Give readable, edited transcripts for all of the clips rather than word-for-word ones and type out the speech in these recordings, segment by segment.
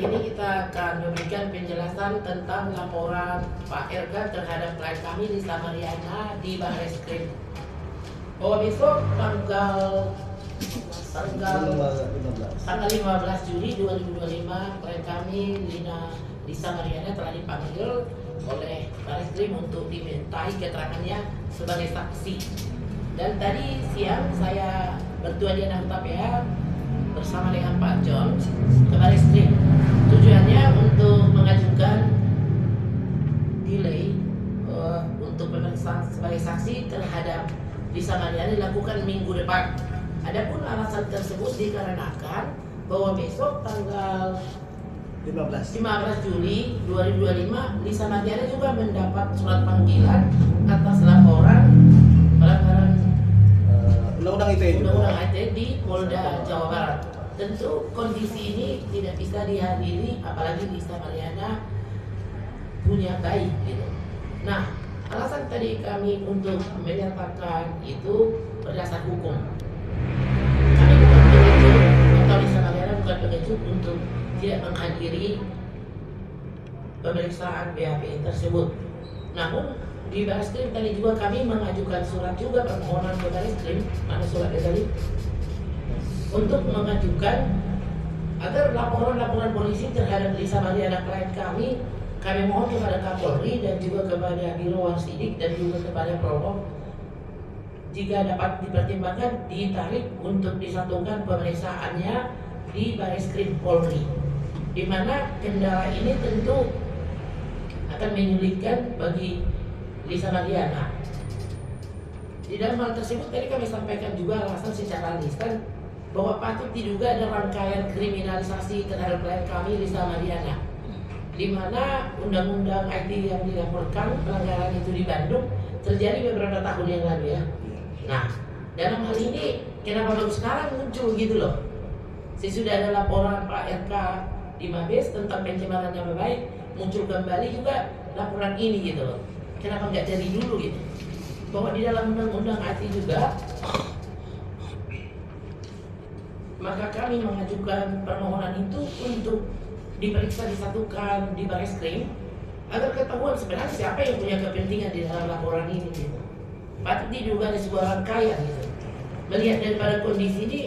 Hari ini kita akan memberikan penjelasan tentang laporan Pak Erga terhadap klien kami Lisa Mariana di Barreskrim. Bahwa besok tanggal 15 Juli 2025 klien kami Lisa Mariana telah dipanggil oleh Barreskrim untuk dimintai keterangannya sebagai saksi. Dan tadi siang saya berdua di PA bersama dengan Pak John ke Barreskrim. Tujuannya untuk mengajukan delay untuk pemeriksaan sebagai saksi terhadap Lisa Mariana dilakukan minggu depan. Adapun alasan tersebut dikarenakan bahwa besok tanggal 15 Juli 2025 Lisa Mariana juga mendapat surat panggilan atas laporan pelanggaran Undang-Undang ITE di Polda Jawa Barat. Tentu kondisi ini tidak bisa dihadiri apalagi Lisa Mariana punya bayi gitu. Nah, alasan tadi kami untuk menyatakan itu berdasar hukum. Kami bukan pengecut atau Lisa Mariana bukan pengecut untuk tidak menghadiri pemeriksaan BAP tersebut. Namun di Barreskrim tadi juga kami mengajukan surat juga permohonan ke Barreskrim, mana suratnya tadi? Untuk mengajukan agar laporan-laporan polisi terhadap Lisa Mariana klien kami mohon kepada Kapolri dan juga kepada Biro Warsidik dan juga kepada Propam jika dapat dipertimbangkan ditarik untuk disatukan pemeriksaannya di Barreskrim Polri, di mana kendala ini tentu akan menyulitkan bagi Lisa Mariana. Di dalam hal tersebut tadi kami sampaikan juga alasan secara lisan bahwa patut diduga ada rangkaian kriminalisasi terhadap klien kami Lisa Mariana, di mana undang-undang IT yang dilaporkan pelanggaran itu di Bandung terjadi beberapa tahun yang lalu ya. Nah, dalam hal ini kenapa baru sekarang muncul gitu loh? Sesudah ada laporan Pak RK di Mabes tentang pencemaran nama baik, muncul kembali juga laporan ini gitu loh. Kenapa nggak dari dulu gitu? Bahwa di dalam undang-undang IT juga, maka kami mengajukan permohonan itu untuk diperiksa disatukan di Barreskrim agar ketahuan sebenarnya siapa yang punya kepentingan di dalam laporan ini gitu. Patut diduga ada sebuah rangkaian gitu. Melihat daripada kondisi ini,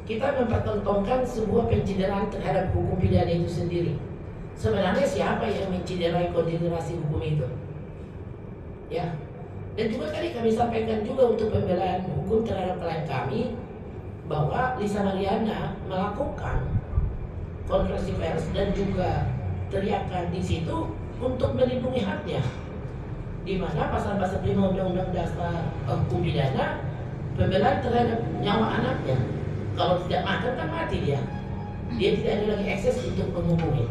kita mempertontonkan sebuah pencideraan terhadap hukum pidana itu sendiri. Sebenarnya siapa yang menciderai konsiderasi hukum itu? Ya. Dan juga tadi kami sampaikan juga untuk pembelaan hukum terhadap klien kami bahwa Lisa Mariana melakukan konferensi pers dan juga teriakan di situ untuk melindungi haknya, di mana pasal-pasal 5 Undang-Undang Dasar Hukum Pidana pembelaan terhadap nyawa anaknya. Kalau tidak makan kan mati dia tidak ada lagi akses untuk menghubungi.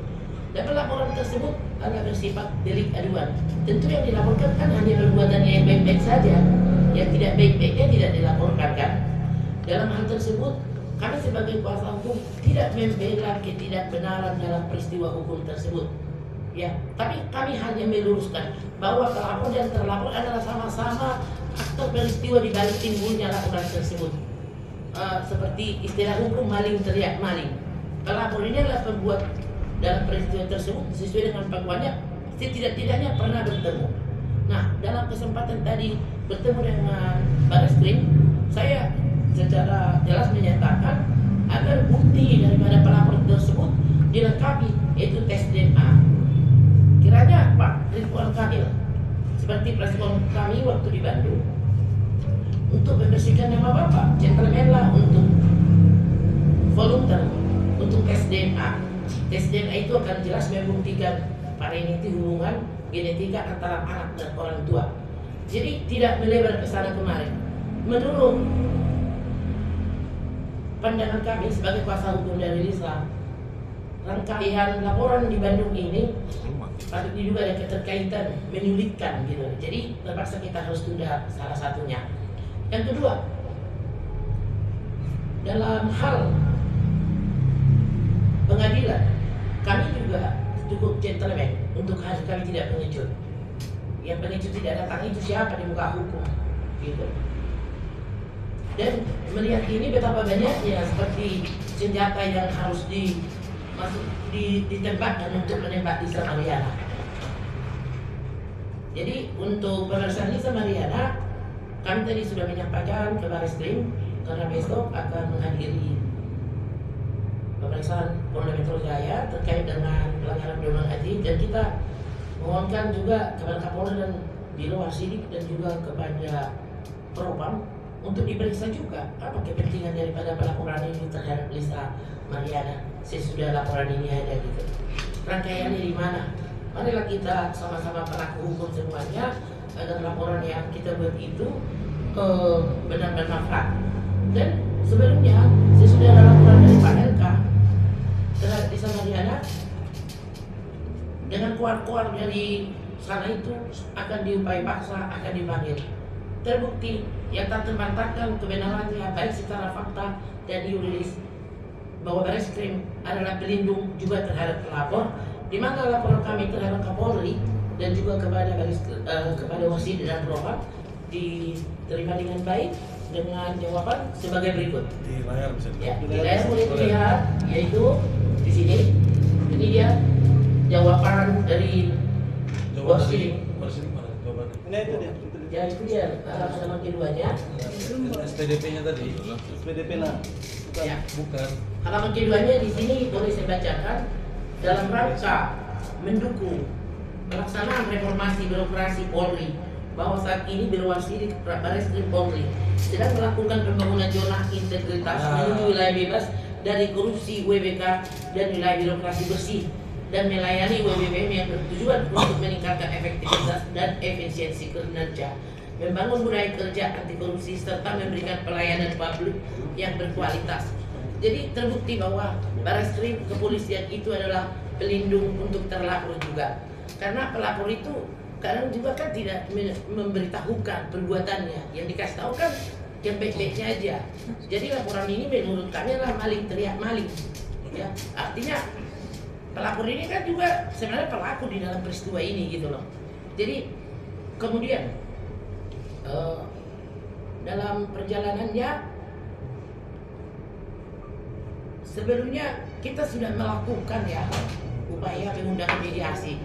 Dan laporan tersebut adalah bersifat delik aduan. Tentu yang dilaporkan kan hanya perbuatannya yang baik-baik saja, yang tidak baik-baiknya tidak dilaporkan kan. Dalam hal tersebut, kami sebagai kuasa hukum tidak membela ketidakbenaran dalam peristiwa hukum tersebut. Ya, tapi kami hanya meluruskan bahwa pelapor dan terlapor adalah sama-sama aktor peristiwa di balik timbulnya laporan tersebut. Seperti istilah hukum maling teriak maling. Pelapor ini adalah pembuat dalam peristiwa tersebut sesuai dengan pengakuannya setidak-tidaknya pernah bertemu. Nah, dalam kesempatan tadi bertemu dengan Barreskrim, saya secara jelas menyatakan agar bukti daripada pelapor tersebut dilengkapi, yaitu tes DNA. Kiranya Pak Ridwan Kamil seperti preskon kami waktu di Bandung untuk membersihkan nama Bapak, gentleman lah untuk volunteer untuk tes DNA. Tes DNA itu akan jelas membuktikan parenity hubungan genetika antara anak dan orang tua. Jadi tidak melebar ke sana kemari. Menurut pandangan kami sebagai kuasa hukum dari Lisa, rangkaian laporan di Bandung ini patut diduga ada keterkaitan menyulitkan gitu. Jadi terpaksa kita harus tunda salah satunya. Yang kedua, dalam hal pengadilan, kami juga cukup gentleman untuk kami tidak pengecut. Yang pengecut tidak datang itu siapa di muka hukum gitu. Dan melihat ini betapa banyaknya seperti senjata yang harus masuk ditembakkan untuk menembak Lisa Mariana. Jadi untuk pemeriksaan Lisa Mariana, kami tadi sudah menyampaikan ke Barreskrim karena besok akan menghadiri pemeriksaan Polda Metro Jaya terkait dengan pelanggaran perundang etik, dan kita mohonkan juga kepada Kapolda dan Biro Wasidik dan juga kepada Propam untuk diperiksa juga apa kepentingan daripada pelaporan ini terhadap Lisa Mariana sesudah laporan ini ada gitu. Rangkaiannya di mana? Marilah kita sama-sama pelaku hukum semuanya agar laporan yang kita buat itu benar bermanfaat. Dan sebelumnya sesudah ada laporan dari Pak LK terhadap Lisa Mariana, dengan kuat-kuat dari sana itu akan diupai paksa, akan dipanggil. Terbukti yang tak terbantahkan kebenarannya baik secara fakta dan yuridis bahwa Barreskrim adalah pelindung juga terhadap pelapor, di mana laporan kami terhadap Kapolri dan juga kepada Wasidik dan Propam diterima dengan baik dengan jawaban sebagai berikut. Di layar bisa ya, di layar boleh dilihat, yaitu di sini. Ini dia jawaban dari Wasidik. Ini itu dia. Ya itu dia halaman keduanya. SPDP-nya tadi. SPDP lah. Ya. Bukan. Halaman keduanya di sini boleh saya bacakan. Dalam rangka mendukung pelaksanaan reformasi birokrasi Polri, bahwa saat ini Biro Wasidik Barreskrim Polri sedang melakukan pembangunan zona integritas menuju wilayah bebas dari korupsi WBK dan wilayah birokrasi bersih, dan melayani WBBM yang bertujuan untuk meningkatkan efektivitas dan efisiensi kinerja, membangun budaya kerja anti korupsi, serta memberikan pelayanan publik yang berkualitas. Jadi terbukti bahwa Barreskrim kepolisian itu adalah pelindung untuk terlapor juga, karena pelapor itu kadang juga kan tidak memberitahukan perbuatannya, yang dikasih tahu kan yang baik-baiknya aja. Jadi laporan ini menurut kami adalah maling teriak maling, ya artinya pelapor ini kan juga sebenarnya pelaku di dalam peristiwa ini gitu loh. Jadi kemudian dalam perjalanannya sebelumnya kita sudah melakukan ya upaya mengundang mediasi,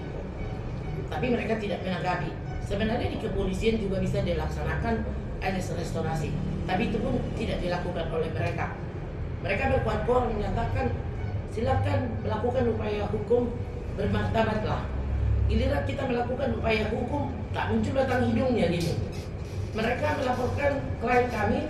tapi mereka tidak menanggapi. Sebenarnya di kepolisian juga bisa dilaksanakan ada restorasi, tapi itu pun tidak dilakukan oleh mereka. Mereka berkuat-kuat menyatakan silakan melakukan upaya hukum, bermartabatlah. Giliran kita melakukan upaya hukum, tak muncul batang hidungnya gitu. Mereka melaporkan klien kami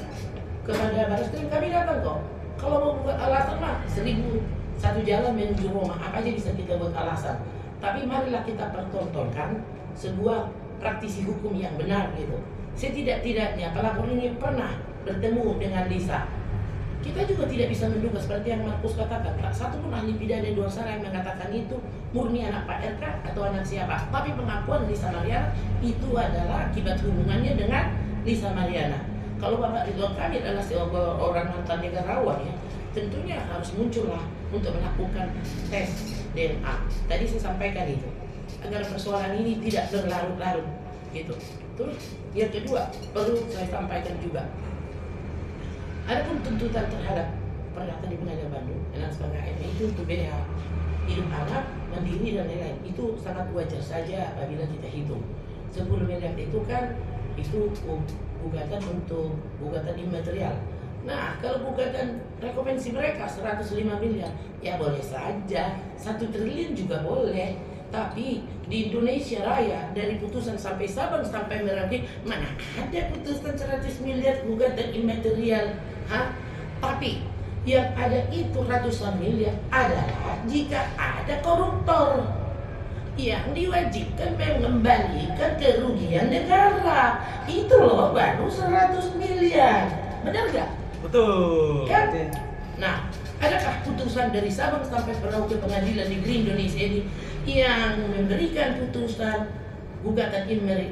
kepada Barreskrim, kami datang kok. Kalau mau buat alasan mah 1001 jalan menuju Roma, apa aja bisa kita buat alasan. Tapi marilah kita pertontonkan sebuah praktisi hukum yang benar gitu. Setidak-tidaknya pelapor ini pernah bertemu dengan Lisa. Kita juga tidak bisa menduga seperti yang Markus katakan, tak satu pun ahli pidana di luar sana yang mengatakan itu murni anak Pak RK atau anak siapa. Tapi pengakuan Lisa Mariana itu adalah akibat hubungannya dengan Lisa Mariana. Kalau Bapak Ridwan Kamil adalah seorang mantan negarawan ya, tentunya harus muncullah untuk melakukan tes DNA. Tadi saya sampaikan itu, agar persoalan ini tidak berlarut-larut gitu. Terus yang kedua perlu saya sampaikan juga, adapun tuntutan terhadap perdata di Pengadilan Bandung dengan sebagai AMI itu untuk biaya hidup anak, mandiri dan lain-lain, itu sangat wajar saja apabila kita hitung 10 miliar itu kan itu gugatan untuk gugatan imaterial. Nah, kalau gugatan rekompensi mereka 105 miliar, ya boleh saja, 1 triliun juga boleh. Tapi di Indonesia Raya dari putusan sampai Sabang sampai Merauke, mana ada putusan 100 miliar gugatan imaterial? Hah? Tapi yang ada itu ratusan miliar adalah jika ada koruptor yang diwajibkan mengembalikan kerugian negara. Itu loh baru 100 miliar. Benar gak? Betul. Kan? Nah, adakah putusan dari Sabang sampai Merauke Pengadilan Negeri Indonesia ini yang memberikan putusan gugatan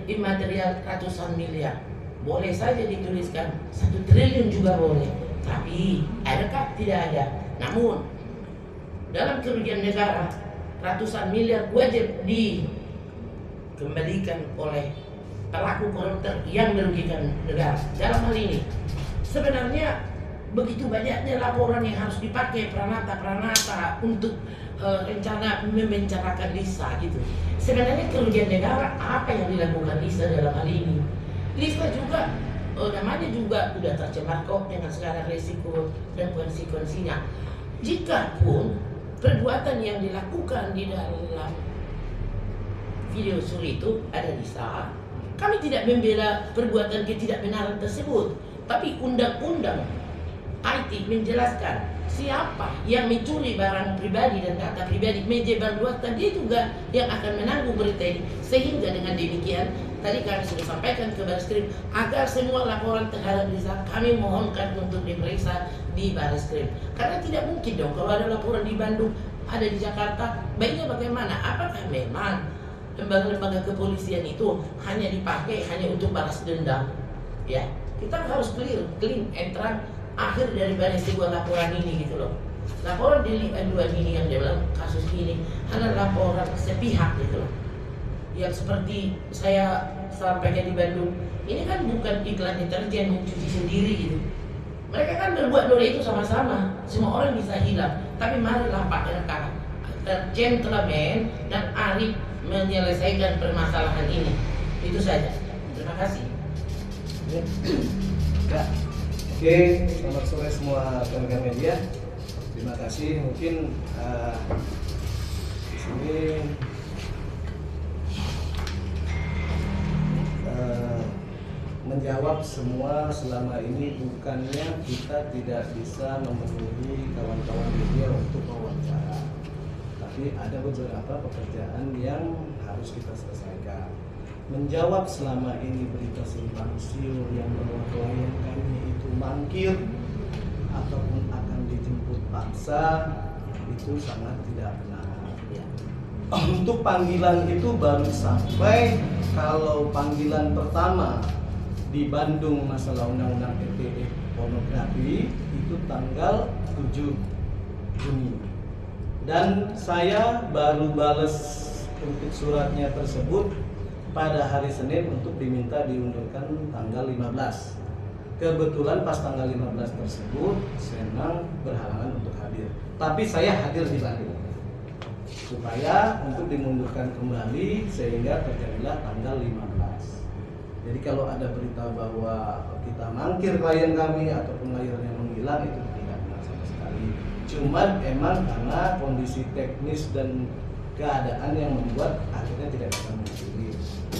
imaterial ratusan miliar? Boleh saja dituliskan 1 triliun juga boleh. Tapi adakah? Tidak ada. Namun dalam kerugian negara ratusan miliar wajib dikembalikan oleh pelaku koruptor yang merugikan negara. Dalam hal ini sebenarnya begitu banyaknya laporan yang harus dipakai peranata untuk rencana memencarakan Lisa gitu. Sebenarnya kerugian negara apa yang dilakukan Lisa dalam hal ini? Lisa juga namanya juga udah tercemar kok dengan segala resiko dan konsekuensinya. Jikapun perbuatan yang dilakukan di dalam video suri itu ada Lisa, kami tidak membela perbuatan ketidakbenaran tersebut, tapi undang-undang IT menjelaskan siapa yang mencuri barang pribadi dan data pribadi menyebarluaskan, dia juga yang akan menanggung berita ini. Sehingga dengan demikian tadi kami sudah sampaikan ke Bareskrim agar semua laporan terhadap Lisa kami mohonkan untuk diperiksa di Bareskrim, karena tidak mungkin dong kalau ada laporan di Bandung, ada di Jakarta. Baiknya bagaimana? Apakah memang lembaga-lembaga kepolisian itu hanya dipakai hanya untuk balas dendam? Ya, kita harus clean and terang akhir dari sebuah laporan ini gitu loh. Laporan delik aduan ini yang dalam kasus ini adalah laporan sepihak gitu loh. Yang seperti saya sampaikan di Bandung, ini kan bukan iklan deterjen mencuci sendiri gitu. Mereka kan berbuat dosa itu sama-sama, semua orang bisa hilang. Tapi marilah Pak rekan gentleman dan arif menyelesaikan permasalahan ini. Itu saja. Terima kasih. Ya. Oke, selamat sore semua rekan-rekan media. Terima kasih. Mungkin di sini menjawab semua selama ini bukannya kita tidak bisa memenuhi kawan-kawan media untuk wawancara, tapi ada beberapa pekerjaan yang harus kita selesaikan. Menjawab selama ini berita simpang siur yang bahwa klien kami itu mangkir ataupun akan dijemput paksa itu sangat tidak benar. Untuk panggilan itu baru sampai kalau panggilan pertama di Bandung masalah undang-undang ITE pornografi itu tanggal 7 Juni. Dan saya baru bales untuk suratnya tersebut pada hari Senin untuk diminta diundurkan tanggal 15. Kebetulan pas tanggal 15 tersebut Senang berhalangan untuk hadir. Tapi saya hadir di Bandung supaya untuk dimundurkan kembali sehingga terjadilah tanggal 15. Jadi kalau ada berita bahwa kita mangkir klien kami ataupun layarnya menghilang itu tidak benar sama sekali. Cuman emang karena kondisi teknis dan keadaan yang membuat akhirnya tidak bisa mengikuti,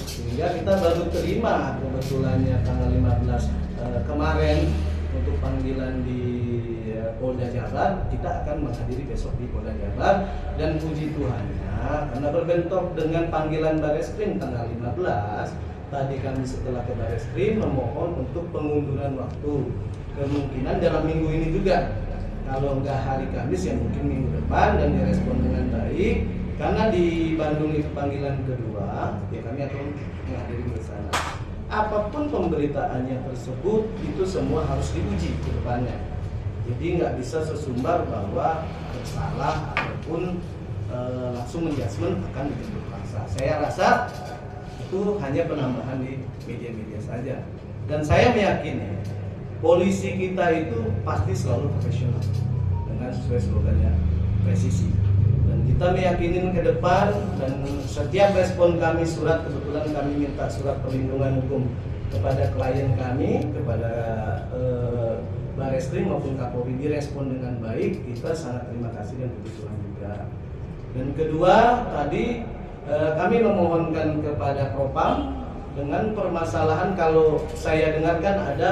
sehingga kita baru terima kebetulannya tanggal 15 kemarin untuk panggilan di Polda Jabar. Kita akan menghadiri besok di Polda Jabar, dan puji Tuhannya karena berbentrok dengan panggilan Bareskrim tanggal 15, tadi kami setelah ke Bareskrim memohon untuk pengunduran waktu, kemungkinan dalam minggu ini juga. Kalau enggak hari Kamis ya mungkin minggu depan, dan direspon dengan baik. Karena di Bandung itu panggilan kedua, ya kami akan menghadiri ke sana. Apapun pemberitaannya tersebut, itu semua harus diuji ke depannya. Jadi nggak bisa sesumbar bahwa bersalah ataupun langsung menjudgment akan dijemput paksa. Saya rasa itu hanya penambahan di media-media saja. Dan saya meyakini polisi kita itu pasti selalu profesional dengan sesuai slogannya presisi. Dan kita meyakini ke depan, dan setiap respon kami surat, kebetulan kami minta surat perlindungan hukum kepada klien kami, kepada Bareskrim maupun Kapolri, direspon dengan baik. Kita sangat terima kasih dan puji Tuhan juga. Dan kedua, tadi kami memohonkan kepada Propam dengan permasalahan kalau saya dengarkan ada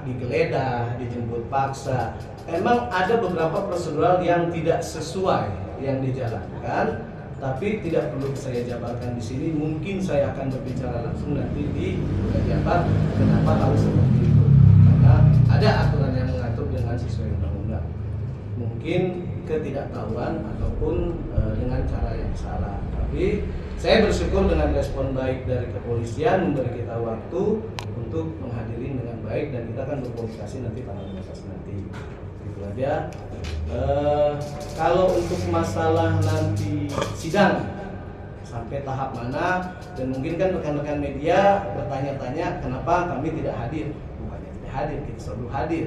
digeledah, dijemput paksa. Emang ada beberapa prosedural yang tidak sesuai yang dijalankan, tapi tidak perlu saya jabarkan di sini. Mungkin saya akan berbicara langsung nanti di Polda Jabar kenapa harus seperti itu, karena ada aturan yang mengatur dengan sesuai undang-undang. Mungkin ketidaktahuan ataupun dengan cara yang salah. Tapi saya bersyukur dengan respon baik dari kepolisian, memberi kita waktu untuk menghadiri dengan baik, dan kita akan berkomunikasi nanti tanggal 15 nanti. Itu aja. Kalau untuk masalah nanti sidang sampai tahap mana, dan mungkin kan rekan-rekan media bertanya-tanya kenapa kami tidak hadir. Bukannya tidak hadir, kita selalu hadir,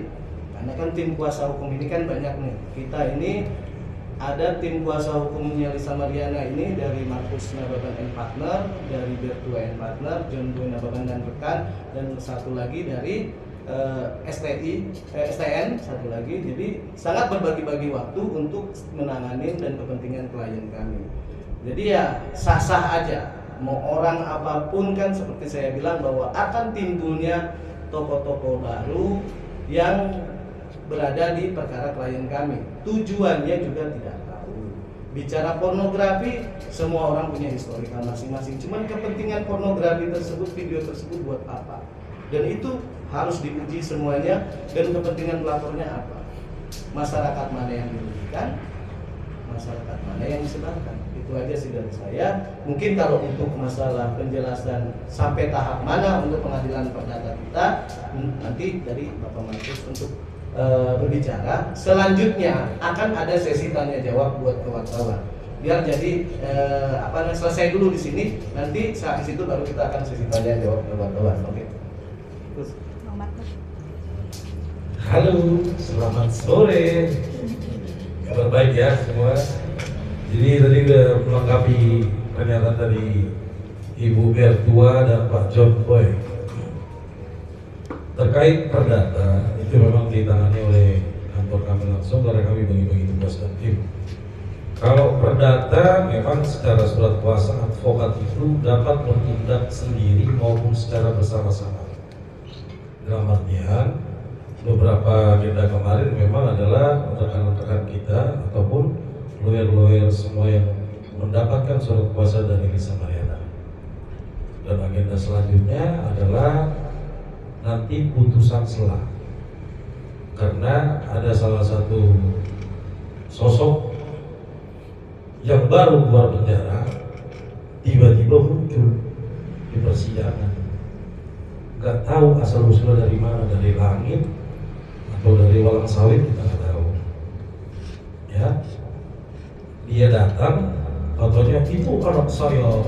Karena kan tim kuasa hukum ini kan banyak nih. Kita ini ada tim kuasa hukumnya Lisa Mariana ini dari Markus Nababan and Partner, dari Bertua and Partner, John Boy Nababan dan rekan, dan satu lagi dari STN satu lagi. Jadi sangat berbagi-bagi waktu untuk menangani dan kepentingan klien kami. Jadi ya sah-sah aja. Mau orang apapun kan seperti saya bilang bahwa akan timbulnya tokoh-tokoh baru yang berada di perkara klien kami. Tujuannya juga tidak tahu. Bicara pornografi, semua orang punya historikal masing-masing. Cuman kepentingan pornografi tersebut, video tersebut buat apa? Dan itu harus diuji semuanya. Dan kepentingan pelapornya apa? Masyarakat mana yang dirugikan? Masyarakat mana yang disebarkan? Itu aja sih dari saya. Mungkin kalau untuk masalah penjelasan sampai tahap mana untuk pengadilan perdata kita, nanti dari Bapak Markus untuk berbicara. Selanjutnya akan ada sesi tanya jawab buat wartawan. Biar jadi selesai dulu di sini. Nanti saat di situ baru kita akan sesi tanya jawab ke wartawan. Oke. Terus. Halo, selamat sore. Kabar baik ya semua. Jadi tadi udah melengkapi pernyataan dari Ibu Bertua dan Pak John Boy terkait perdata. Itu memang ditangani oleh kantor kami langsung karena kami bagi-bagi tugas dan tim. Kalau perdata memang secara surat kuasa advokat itu dapat bertindak sendiri maupun secara bersama-sama. Dalam artian beberapa agenda kemarin memang adalah rekan-rekan kita ataupun lawyer-lawyer semua yang mendapatkan surat kuasa dari Lisa Mariana. Dan agenda selanjutnya adalah nanti putusan selah. Karena ada salah satu sosok yang baru keluar penjara tiba-tiba muncul di persidangan. Gak tahu asal usulnya dari mana, dari langit atau dari walang sawit, kita nggak tahu. Ya, dia datang, contohnya itu anak saya.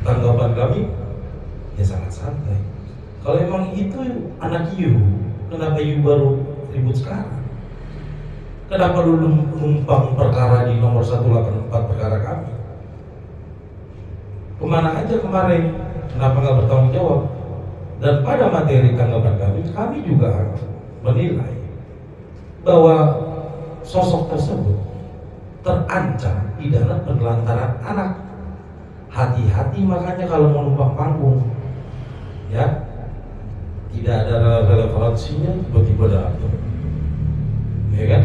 Tanggapan kami, ya sangat santai. Kalau emang itu anak you, kenapa you baru ribut sekarang? Kenapa lu numpang perkara di nomor 184 perkara kami? Kemana aja kemarin? Kenapa nggak bertanggung jawab? Dan pada materi tanggapan kami juga menilai bahwa sosok tersebut terancam pidana penelantaran anak. Hati-hati makanya kalau mau numpang panggung, ya, tidak ada relevansinya tiba-tiba datang, ya kan?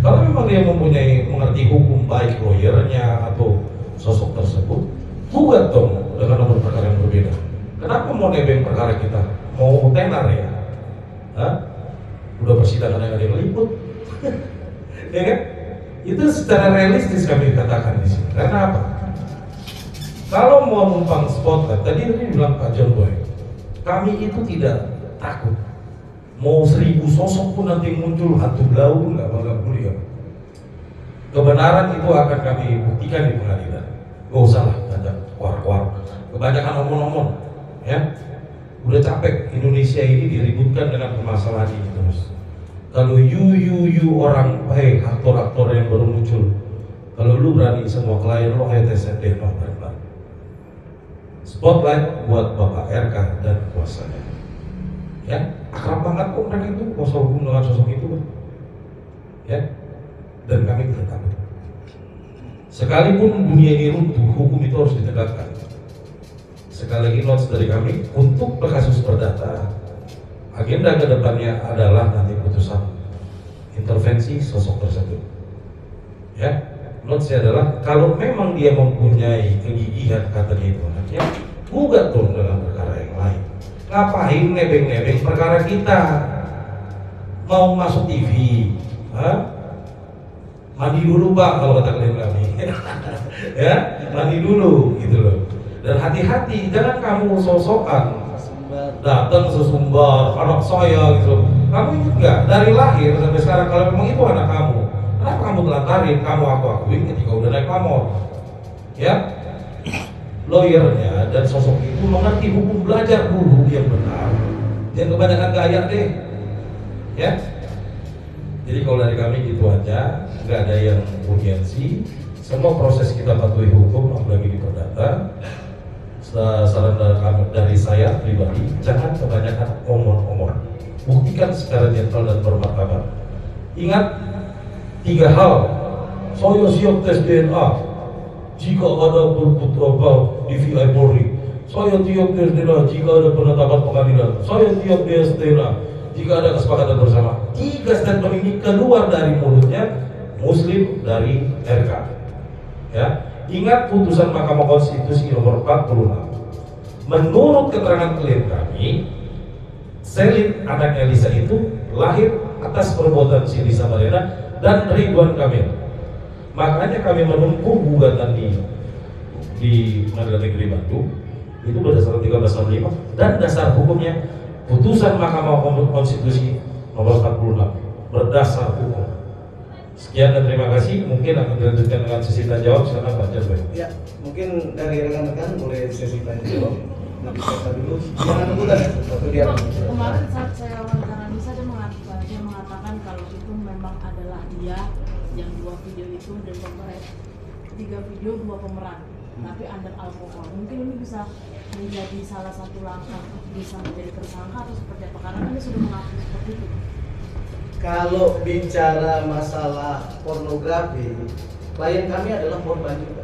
Kalau memang dia mengerti hukum, baik lawyernya atau sosok tersebut, buat dong dengan nomor perkara yang berbeda. Kenapa mau nebeng perkara kita? Mau tenar ya? Hah? Udah persidangan yang ada yang meliput, ya kan? Itu secara realistis kami katakan di sini. Karena apa? Kalau mau numpang spotlight, tadi bilang Pak John Boy, kami itu tidak takut. Mau 1000 sosok pun nanti muncul hantu blau, nggak peduli ya. Kebenaran itu akan kami buktikan di pengadilan. Gak usah lah banyak kuar-kuar, kebanyakan omong-omong, ya. Udah capek Indonesia ini diributkan dengan permasalahan ini terus. Kalau you orang, aktor-aktor yang baru muncul, kalau lu berani semua klien lo, ayo tes DNA bareng-bareng. Spotlight buat Bapak RK dan kuasanya. Ya, akrab banget kok mereka itu, kuasa hukum dengan sosok itu, kan? Ya, dan kami tidak takut. Sekalipun dunia ini runtuh, hukum itu harus ditegakkan. Sekali lagi notes dari kami untuk kasus perdata. Agenda kedepannya adalah nanti putusan intervensi sosok tersebut. Ya, notesnya adalah kalau memang dia mempunyai kegigihan katanya itu anaknya, gugat dong dengan perkara yang lain. Ngapain nebeng-nebeng perkara kita? Mau masuk TV, mandi dulu Pak kalau kata klien kami. Ya, mandi dulu gitu loh. Dan hati-hati, jangan kamu sosokan datang sesumbar anak saya gitu. Kamu ingat nggak dari lahir sampai sekarang kalau memang itu anak kamu, kenapa kamu telantarin? Kamu aku akuin ketika udah naik pamor. Ya, lawyernya dan sosok itu mengerti hukum, belajar dulu yang benar. Jangan kebanyakan gaya deh. Ya. Jadi kalau dari kami gitu aja, nggak ada yang urgensi. Semua proses kita patuhi hukum, apalagi di perdata. Saran dari saya pribadi, jangan kebanyakan omong-omong. Buktikan secara gentle dan bermartabat. Ingat 3 hal. Saya siap tes DNA jika ada DVI Polri. Saya siap tes DNA jika ada penetapan pengadilan. Saya siap tes DNA jika ada kesepakatan bersama. 3 statement ini keluar dari mulutnya Muslim dari RK. Ya, ingat putusan Mahkamah Konstitusi nomor 46. Menurut keterangan klien kami, Selin anak Elisa itu lahir atas perbuatan si Lisa Mariana dan Ridwan Kamil. Makanya kami menempuh gugatan di Pengadilan Negeri Bandung itu berdasarkan 1365 dan dasar hukumnya putusan Mahkamah Konstitusi nomor 46 berdasar hukum. Sekian dan terima kasih. Mungkin akan dilanjutkan dengan sesi tanya jawab. Silakan Pak Jarwo. Ya, mungkin dari rekan-rekan boleh sesi tanya jawab. Nanti saya dulu. Jangan rebutan ya. Kemarin saat saya wawancara Lisa, dia mengatakan kalau itu memang adalah dia yang 2 video itu dan 3 video 2 pemeran, tapi under alkohol. Mungkin ini bisa menjadi salah satu langkah bisa menjadi tersangka atau seperti apa? Karena kan dia sudah mengaku seperti itu. Kalau bicara masalah pornografi, klien kami adalah korban juga.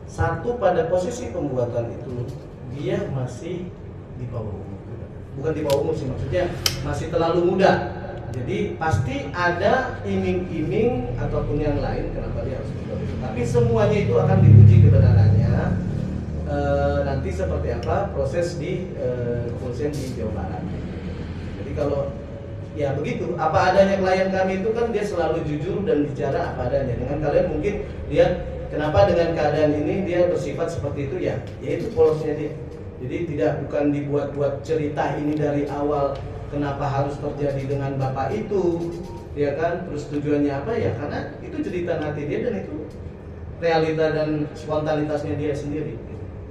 Satu, pada posisi pembuatan itu dia masih di bawah umur. Bukan di bawah umur sih, maksudnya masih terlalu muda. Jadi pasti ada iming-iming ataupun yang lain kenapa dia harus berbuat itu. Tapi semuanya itu akan diuji kebenarannya. Nanti seperti apa proses di kepolisian di Jawa Barat. Jadi kalau ya begitu, apa adanya klien kami itu kan dia selalu jujur dan bicara apa adanya. Dengan kalian mungkin lihat kenapa dengan keadaan ini dia bersifat seperti itu ya itu polosnya dia. Jadi bukan dibuat-buat cerita ini dari awal kenapa harus terjadi dengan bapak itu, ya kan? Terus tujuannya apa ya? Karena itu jeritan hati dia dan itu realita dan spontanitasnya dia sendiri.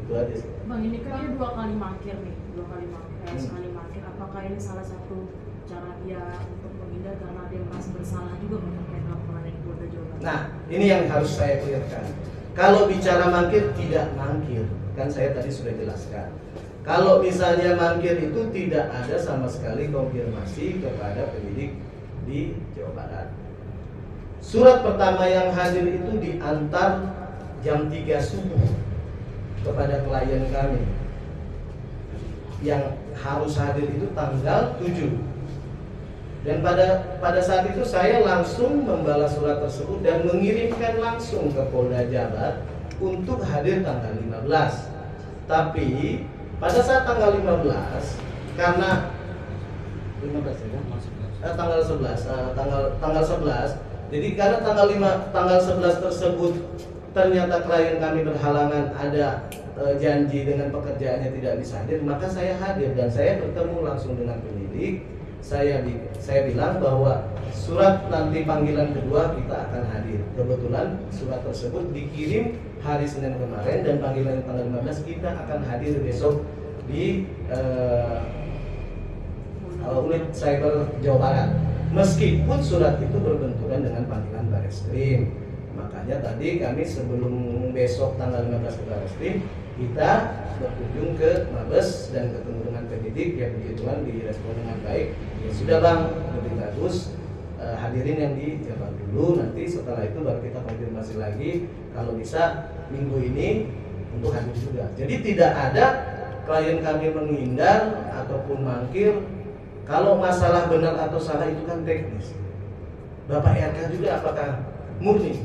Itu aja sih. Bang, ini kan dia 2 kali mangkir nih, 2 kali mangkir, sekali mangkir. Apakah ini salah satu cara dia untuk menghindar karena dia merasa bersalah juga terkait laporan yang Polda Jawa Barat? Nah, ini yang harus saya clearkan. Kalau bicara mangkir, tidak mangkir. Kan saya tadi sudah jelaskan. Kalau misalnya mangkir itu tidak ada sama sekali konfirmasi kepada penyidik di Jawa Barat. Surat pertama yang hadir itu diantar jam 3 subuh kepada klien kami. Yang harus hadir itu tanggal 7. Dan pada saat itu saya langsung membalas surat tersebut dan mengirimkan langsung ke Polda Jabar untuk hadir tanggal 15. Tapi pada saat tanggal 15 karena 15 ya, tanggal 11 tanggal 11. Jadi karena tanggal 11 tersebut ternyata klien kami berhalangan, ada janji dengan pekerjaannya tidak bisa hadir, maka saya hadir dan saya bertemu langsung dengan penyidik. Saya bilang bahwa surat nanti panggilan kedua kita akan hadir. Kebetulan surat tersebut dikirim hari Senin kemarin dan panggilan tanggal 15 kita akan hadir besok di unit cyber Jawa Barat. Meskipun surat itu berbenturan dengan panggilan Barreskrim. Makanya tadi kami sebelum besok tanggal 15 ke Barreskrim, kita berkunjung ke Mabes dan ketemu dengan penyidik yang puji Tuhan direspon dengan baik. Ya sudah Bang, lebih bagus hadirin yang di Jabar dulu, nanti setelah itu baru kita konfirmasi lagi kalau bisa minggu ini untuk hadir juga. Jadi tidak ada klien kami menghindar ataupun mangkir. Kalau masalah benar atau salah itu kan teknis. Bapak RK juga apakah murni?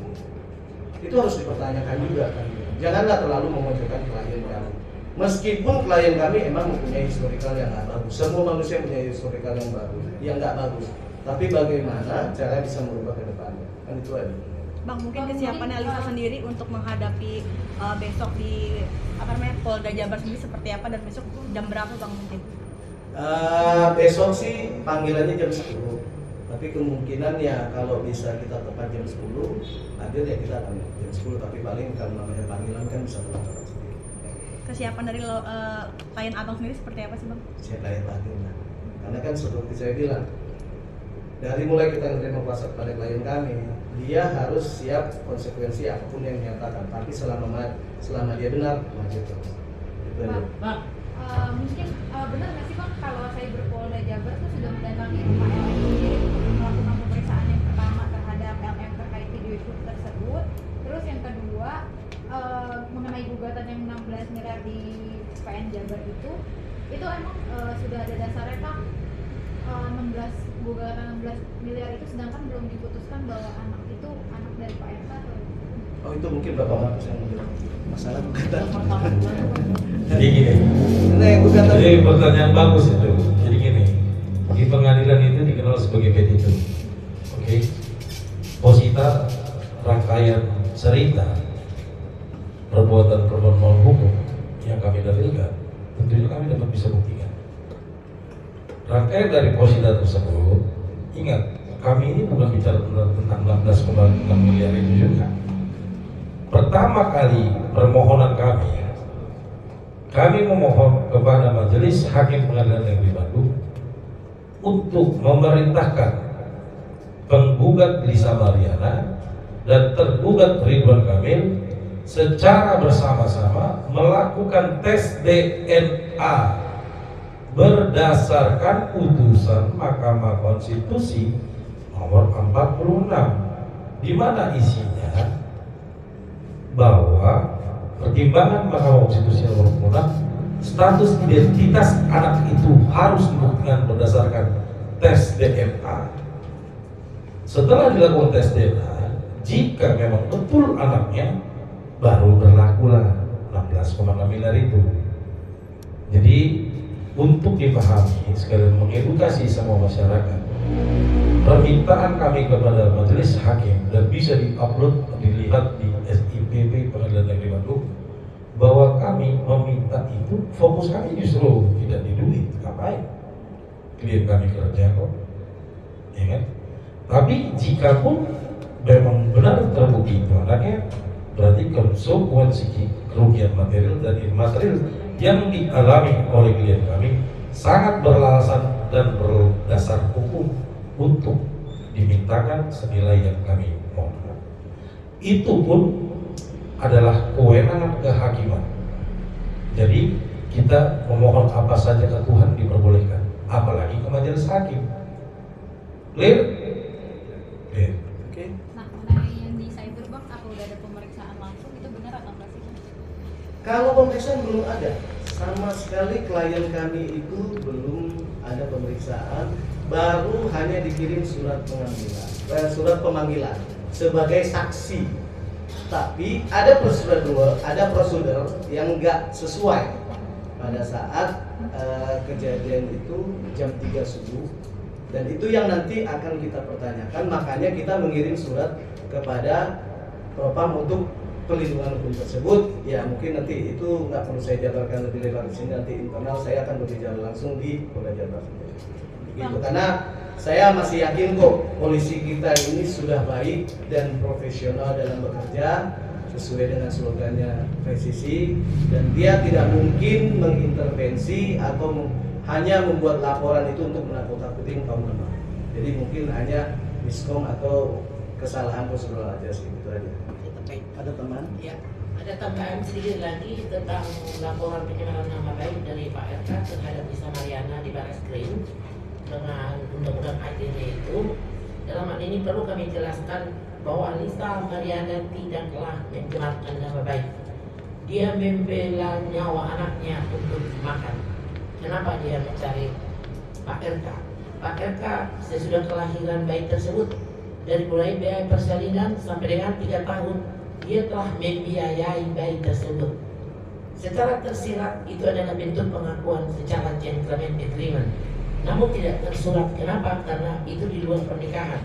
Itu harus dipertanyakan juga kan. Janganlah terlalu memojokkan klien kami. Meskipun klien kami emang mempunyai historikal yang nggak bagus. Semua manusia punya historikal yang bagus, yang nggak bagus. Tapi bagaimana cara bisa merubah ke depannya? Kan itu aja. Bang, mungkin kesiapan Elisa sendiri untuk menghadapi besok di Polda Jabar sendiri seperti apa dan besok jam berapa Bang mungkin? Besok sih panggilannya jam 10. Tapi kemungkinan ya kalau bisa kita tepat jam 10 hadir ya kita akan jam 10. Tapi paling kalau namanya panggilan kan bisa tepat sedikit. Kesiapan dari klien Abang sendiri seperti apa sih Bang? Saya lahir batin lah. Karena kan seperti saya bilang, dari mulai kita menerima kuasa kepada klien kami, dia harus siap konsekuensi apapun yang dinyatakan. Tapi selama dia benar, maju terus. Itu aja. Bang, mungkin benar nggak sih Bang kalau Cyber Polda Jabar tuh sudah mendatangi rumah LM sendiri untuk melakukan pemeriksaan yang pertama terhadap LM terkait video shoot tersebut. Terus yang kedua mengenai gugatan yang 16 miliar di PN Jabar itu emang sudah ada dasarnya Pak? 16 gugatan 16 miliar itu sedangkan belum diputuskan bahwa anak itu anak dari Pak RK atau Oh itu mungkin Bapak Markus yang menjawab masalah gugatan. Jadi gini, Nah, gugatan. jadi pertanyaan bagus itu. Jadi gini, di pengadilan itu dikenal sebagai petitum. Oke, posita rangkaian cerita perbuatan melawan hukum yang kami dalilkan, tentunya kami dapat bisa buktikan. Rangkaian dari posita tersebut, ingat, kami ini bukan bicara tentang 16,6 miliar itu juga. Pertama kali permohonan kami memohon kepada Majelis Hakim Pengadilan Negeri Bandung untuk memerintahkan penggugat Lisa Mariana dan tergugat Ridwan Kamil secara bersama-sama melakukan tes DNA berdasarkan putusan Mahkamah Konstitusi nomor 46, di mana isinya bahwa pertimbangan Mahkamah Konstitusi nomor 46, status identitas anak itu harus dibuktikan berdasarkan tes DNA. Setelah dilakukan tes DNA, jika memang betul anaknya, baru berlakulah 16,6 miliar itu. Jadi untuk dipahami, sekalian mengedukasi semua masyarakat, permintaan kami kepada Majelis Hakim dan bisa diupload, dilihat di SIPP Pengadilan Negeri Bandung, bahwa kami meminta itu, fokus kami justru tidak di duit. Ngapain? Klien kami kerja kok, ya kan? Tapi jika pun memang benar terbukti itu anaknya, berarti konsekuensi kerugian material dan imaterial yang dialami oleh klien kami sangat beralasan dan berdasar hukum untuk dimintakan senilai yang kami mohon. Itu pun adalah kewenangan kehakiman. Jadi kita memohon apa saja ke Tuhan diperbolehkan, apalagi ke majelis hakim. Clear? Clear. Oke. Nah, mengenai yang di cyber Bang, apa udah ada pemeriksaan langsung itu benar atau enggak sih? Kalau pemeriksaan belum ada, sama sekali klien kami itu belum ada pemeriksaan, baru hanya dikirim surat pemanggilan sebagai saksi. Tapi ada prosedur yang enggak sesuai pada saat kejadian itu jam 3 subuh, dan itu yang nanti akan kita pertanyakan. Makanya kita mengirim surat kepada Propam untuk pelindungan hukum tersebut. Ya mungkin nanti itu nggak perlu saya jabarkan lebih lebar di sini, nanti internal saya akan berbicara langsung di Polda Jabar gitu. Karena saya masih yakin kok polisi kita ini sudah baik dan profesional dalam bekerja sesuai dengan slogannya presisi, dan dia tidak mungkin mengintervensi atau hanya membuat laporan itu untuk menakut-nakuti kaum lemah. Jadi mungkin hanya miskom atau kesalahan prosedural aja sih, itu aja. Ada teman? Ya, ada tambahan sedikit lagi tentang laporan pencemaran nama baik dari Pak RK terhadap Lisa Mariana di Barreskrim dengan undang-undang ITE itu. Dalam hal ini perlu kami jelaskan bahwa Lisa Mariana tidaklah mencemarkan nama baik. Dia membela nyawa anaknya untuk makan. Kenapa dia mencari Pak RK? Pak RK sesudah kelahiran bayi tersebut, dari mulai biaya persalinan sampai dengan 3 tahun, dia telah membiayai bayi tersebut. Secara tersirat itu adalah bentuk pengakuan secara gentleman agreement, namun tidak tersurat. Kenapa? Karena itu di luar pernikahan.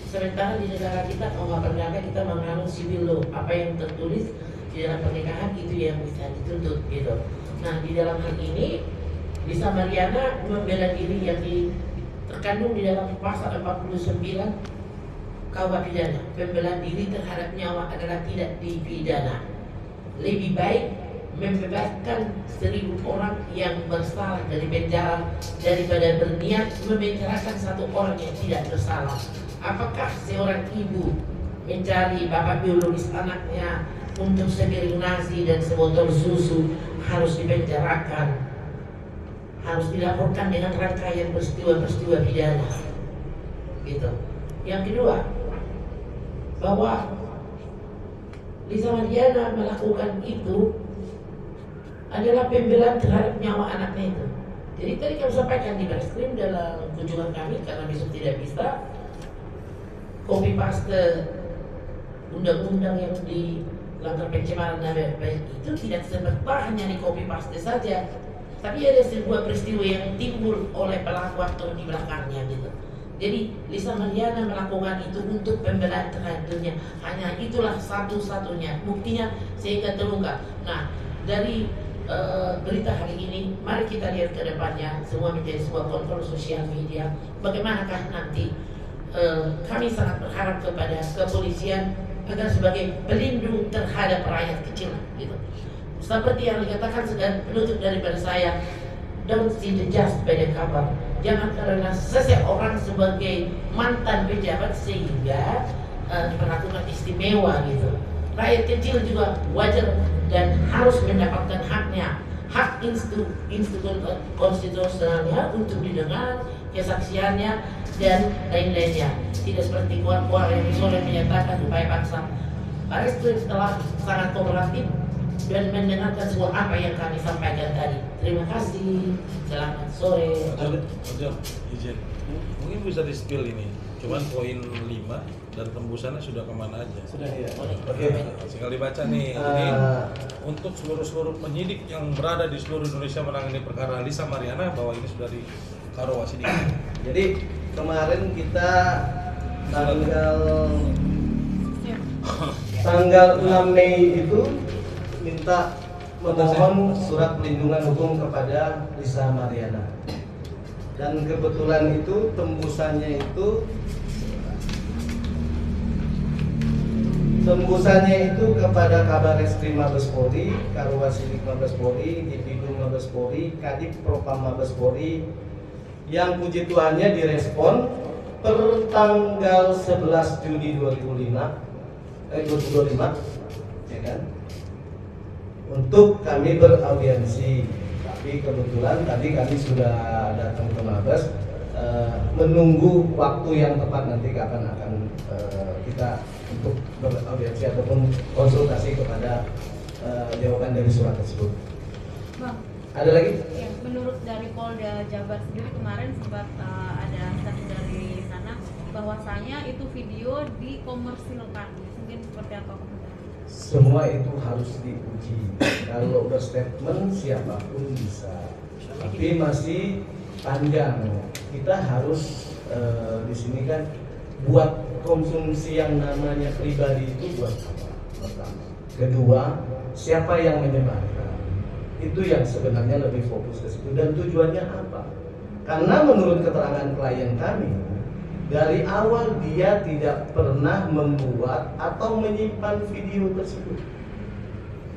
Sementara di negara kita, kita menganut civil law, apa yang tertulis di dalam pernikahan itu yang bisa dituntut gitu. Nah, di dalam hal ini Lisa Mariana membela diri yang terkandung di dalam pasal 49 KUH pidana. Pembelaan diri terhadap nyawa adalah tidak dipidana. Lebih baik membebaskan 1.000 orang yang bersalah dari penjara daripada berniat memenjarakan satu orang yang tidak bersalah. Apakah seorang ibu mencari bapak biologis anaknya untuk sepiring nasi dan sebotol susu harus dipenjarakan, harus dilaporkan dengan rangkaian peristiwa-peristiwa pidana, gitu. Yang kedua, bahwa Lisa Mariana melakukan itu adalah pembelaan terhadap nyawa anaknya itu. Jadi tadi kami sampaikan di Barreskrim dalam kunjungan kami, karena besok tidak bisa copy paste undang-undang yang dilanggar pencemaran nama baik itu tidak semata hanya di copy paste saja, tapi ada sebuah peristiwa yang timbul oleh pelaku atau di belakangnya gitu. Jadi Lisa Mariana melakukan itu untuk pembelaan terhadap dirinya. Hanya itulah satu-satunya buktinya sehingga terungkap. Nah, dari berita hari ini, mari kita lihat ke depannya. Semua menjadi sebuah kontrol sosial media. Bagaimanakah nanti? Kami sangat berharap kepada kepolisian agar sebagai pelindung terhadap rakyat kecil, gitu. Seperti yang dikatakan sedang penutup daripada saya, don't see the just by the cover. Jangan karena seseorang sebagai mantan pejabat sehingga diperlakukan istimewa, gitu. Rakyat kecil juga wajar dan harus mendapatkan haknya, hak institusi konstitusionalnya untuk didengar, kesaksiannya dan lain-lainnya. Tidak seperti kuat-kuat yang misalnya menyatakan upaya paksa. Barreskrim telah sangat kooperatif dan mendengarkan semua apa yang kami sampaikan tadi. Terima kasih. Selamat sore. Ojo, izin. Mungkin bisa di-spill ini. Cuman poin 5 dan tembusannya sudah kemana aja? Sudah ya. Oke. Sekali baca nih. Ini untuk seluruh penyidik yang berada di seluruh Indonesia menangani perkara Lisa Mariana bahwa ini sudah di Karo Wasidik. Jadi kemarin kita tanggal 6 Mei itu minta memohon surat pelindungan hukum kepada Lisa Mariana. Dan kebetulan itu tembusannya itu kepada Kabarreskrim Mabes Polri, Karwasidik Mabes Polri, Dipidum Mabes Polri, Kadip Propam Mabes Polri, yang puji Tuhannya direspon per tanggal 11 Juni 2025, ya kan? Untuk kami beraudiensi. Tapi kebetulan tadi kami sudah datang ke Mabes, menunggu waktu yang tepat nanti kapan akan kita untuk beraudiensi ataupun konsultasi kepada jawaban dari surat tersebut. Bang, ada lagi? ya, menurut dari Polda Jabar sendiri kemarin sempat ada statement dari sana bahwasanya itu video dikomersilkan. Mungkin seperti apa komentarnya? Semua itu harus diuji. Kalau berstatement siapapun bisa, tapi masih panjang. Kita harus di sini kan buat konsumsi yang namanya pribadi itu buat apa? Pertama. Kedua, siapa yang menyebarkan? Itu yang sebenarnya lebih fokus ke situ. Dan tujuannya apa? Karena menurut keterangan klien kami, dari awal dia tidak pernah membuat atau menyimpan video tersebut.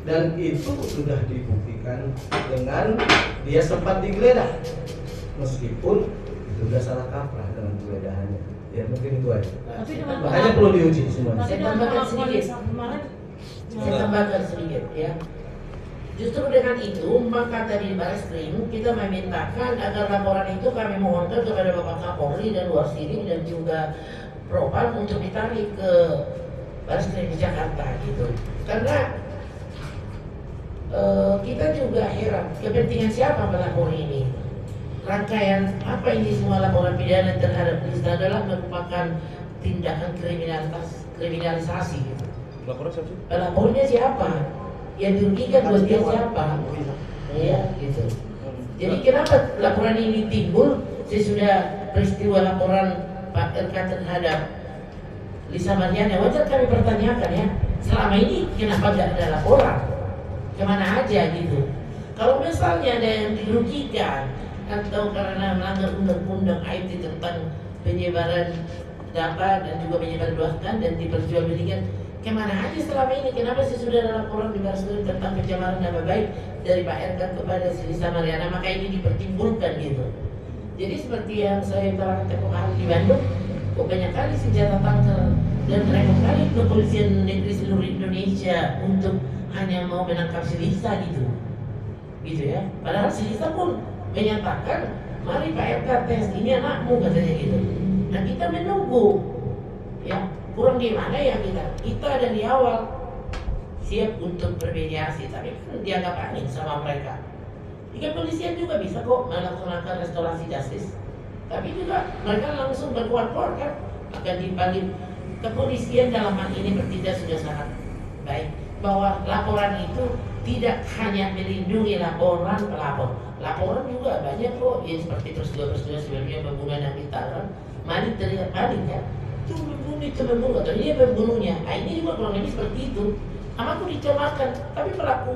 Dan itu sudah dibuktikan dengan dia sempat digeledah. Meskipun itu sudah salah kaprah dengan penggeledahannya. Ya mungkin itu aja. Tapi dengan Makanya perlu diuji semua. Tapi dengan pengakuan Lisa kemarin, Saya tambahkan sedikit ya. Justru dengan itu maka tadi di Barreskrim kita memintakan agar laporan itu kami mohonkan kepada Bapak Kapolri dan Wasidik dan juga Propam untuk ditarik ke Barreskrim di Jakarta gitu. Karena kita juga heran kepentingan siapa melapor ini. Rangkaian apa ini semua laporan pidana terhadap Lisa adalah merupakan tindakan kriminalisasi gitu. Laporan siapa sih? Lapornya siapa? Yang dirugikan buat dia siapa? Iya, gitu. Jadi kenapa laporan ini timbul sesudah peristiwa laporan Pak RK terhadap Lisa Mariana? Wajar kami pertanyakan ya. Selama ini kenapa tidak ada laporan? Kemana aja gitu? Kalau misalnya ada yang dirugikan atau karena melanggar undang-undang IT tentang penyebaran data dan juga penyebaran luaskan dan diperjualbelikan, kemana aja selama ini? Kenapa sih sudah ada laporan di Baris Krim tentang pencemaran nama baik dari Pak RK kepada si Lisa Mariana? Maka ini dipertimbulkan gitu. Jadi seperti yang saya terangkan tempoh hari di Bandung, kok banyak kali senjata tangkal dan banyak kali kepolisian negeri seluruh Indonesia untuk hanya mau menangkap si Lisa gitu ya. Padahal si Lisa pun menyatakan, mari Pak RK tes, ini anakmu katanya gitu. Nah kita menunggu, ya kurang di mana ya kita dari awal siap untuk bermediasi, tapi kan dianggap angin sama mereka. Kepolisian juga bisa kok melaksanakan restorasi justice, tapi juga mereka langsung berkuat-kuat kan akan dipanggil. Kepolisian dalam hal ini bertindak sudah sangat baik, bahwa laporan itu tidak hanya melindungi laporan pelapor, laporan juga banyak kok yang seperti peristiwa-peristiwa sebelumnya pembunuhan yang ditahan, maling terlihat maling kan, itu membunuh atau dia pembunuhnya. Nah, ini juga kurang lebih seperti itu. Amaku dicemarkan, tapi pelaku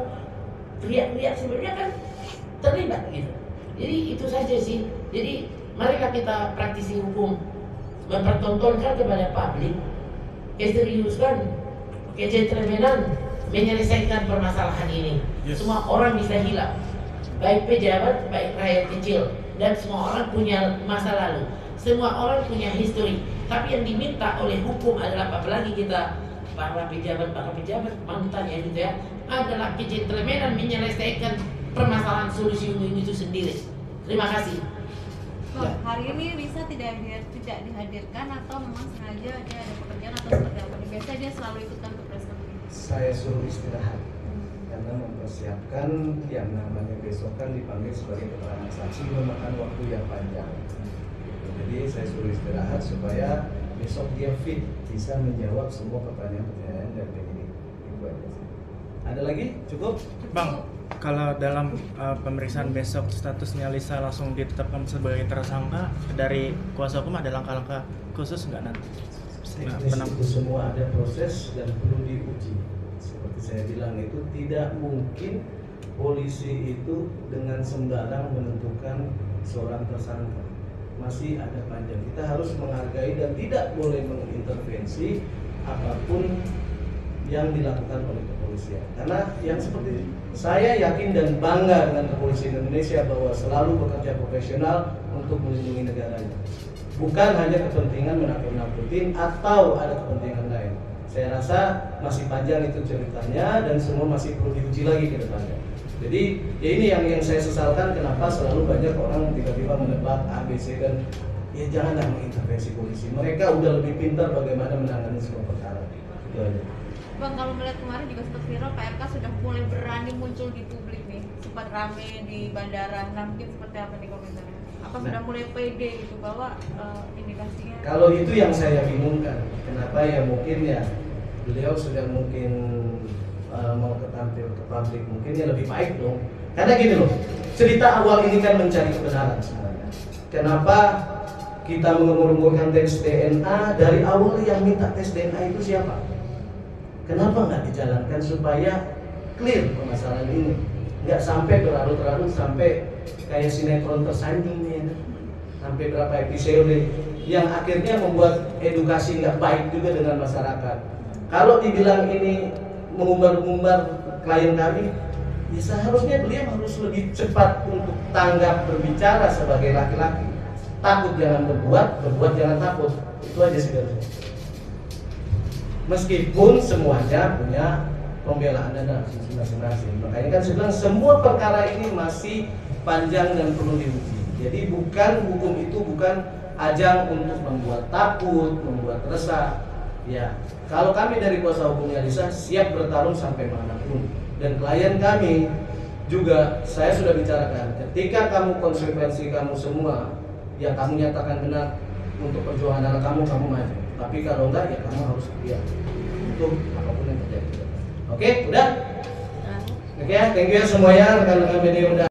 teriak-teriak sebelumnya kan terlibat gitu. Jadi itu saja sih. Jadi marilah kita praktisi hukum mempertontonkan kepada publik keseriusan, kegentlemanan menyelesaikan permasalahan ini. Semua orang bisa hilang, baik pejabat, baik rakyat kecil, dan semua orang punya masa lalu, semua orang punya histori. Tapi yang diminta oleh hukum adalah, apalagi kita para pejabat mantan ya gitu ya, adalah kegentlemanan menyelesaikan permasalahan solusi ini itu sendiri. Terima kasih. Hari ini Lisa tidak dihadirkan atau memang sengaja dia ada pekerjaan atau seperti apa? Biasanya dia selalu ikutkan ke press conference. Saya suruh istirahat karena mempersiapkan yang namanya besok kan dipanggil sebagai keterangan saksi, memakan waktu yang panjang. Jadi saya suruh istirahat supaya besok dia fit, bisa menjawab semua pertanyaan-pertanyaan dari penyidik. Itu aja sih. Ada lagi? Cukup? Bang, kalau dalam pemeriksaan besok statusnya Lisa langsung ditetapkan sebagai tersangka, dari kuasa hukum ada langkah-langkah khusus nggak nanti? Itu semua ada proses dan perlu diuji. Seperti saya bilang, itu tidak mungkin polisi itu dengan sembarang menentukan seorang tersangka. Masih ada panjang. Kita harus menghargai dan tidak boleh mengintervensi apapun yang dilakukan oleh kepolisian. Karena yang seperti saya yakin dan bangga dengan kepolisian Indonesia bahwa selalu bekerja profesional untuk melindungi negaranya. Bukan hanya kepentingan menakut-nakutin atau ada kepentingan lain. Saya rasa masih panjang itu ceritanya dan semua masih perlu diuji lagi ke depannya. Jadi ya ini yang saya sesalkan, kenapa selalu banyak orang tiba-tiba menebak ABC, dan ya janganlah mengintervensi polisi. Mereka udah lebih pintar bagaimana menangani semua perkara. Itu aja. Bang, kalau melihat kemarin juga sempat viral, Pak RK sudah mulai berani muncul di publik nih, sempat rame di bandara. Nah, mungkin seperti apa nih komentarnya? Apa sudah mulai pede gitu bahwa indikasinya? Kalau itu yang saya bingungkan, kenapa ya, mungkin ya beliau sudah mungkin mau ketampil ke publik, mungkin ya lebih baik dong. Karena gini loh, cerita awal ini kan mencari kebenaran sebenarnya. Kenapa kita mengumumkan tes DNA dari awal? Yang minta tes DNA itu siapa? Kenapa nggak dijalankan supaya clear permasalahan ini? Nggak sampai berlarut-larut sampai kayak sinetron tersanjung nih, ya. Sampai berapa episode yang akhirnya membuat edukasi nggak baik juga dengan masyarakat. Kalau dibilang ini mengumbar-ngumbar klien kami, ya seharusnya beliau harus lebih cepat untuk tanggap berbicara sebagai laki-laki. Takut jangan berbuat, berbuat jangan takut. Itu aja sih harusnya. Meskipun semuanya punya pembelaan dan masing-masing. Makanya kan saya bilang semua perkara ini masih panjang dan perlu diuji. Jadi hukum itu bukan ajang untuk membuat takut, membuat resah. Ya, kalau kami dari kuasa hukumnya Lisa siap bertarung sampai manapun. Dan klien kami juga saya sudah bicarakan. Ketika kamu konsekuensi kamu semua yang kamu nyatakan benar untuk perjuangan anak kamu maju. Tapi kalau enggak ya kamu harus setia untuk apapun yang terjadi. Oke, udah? Oke, thank you ya semuanya rekan-rekan media udah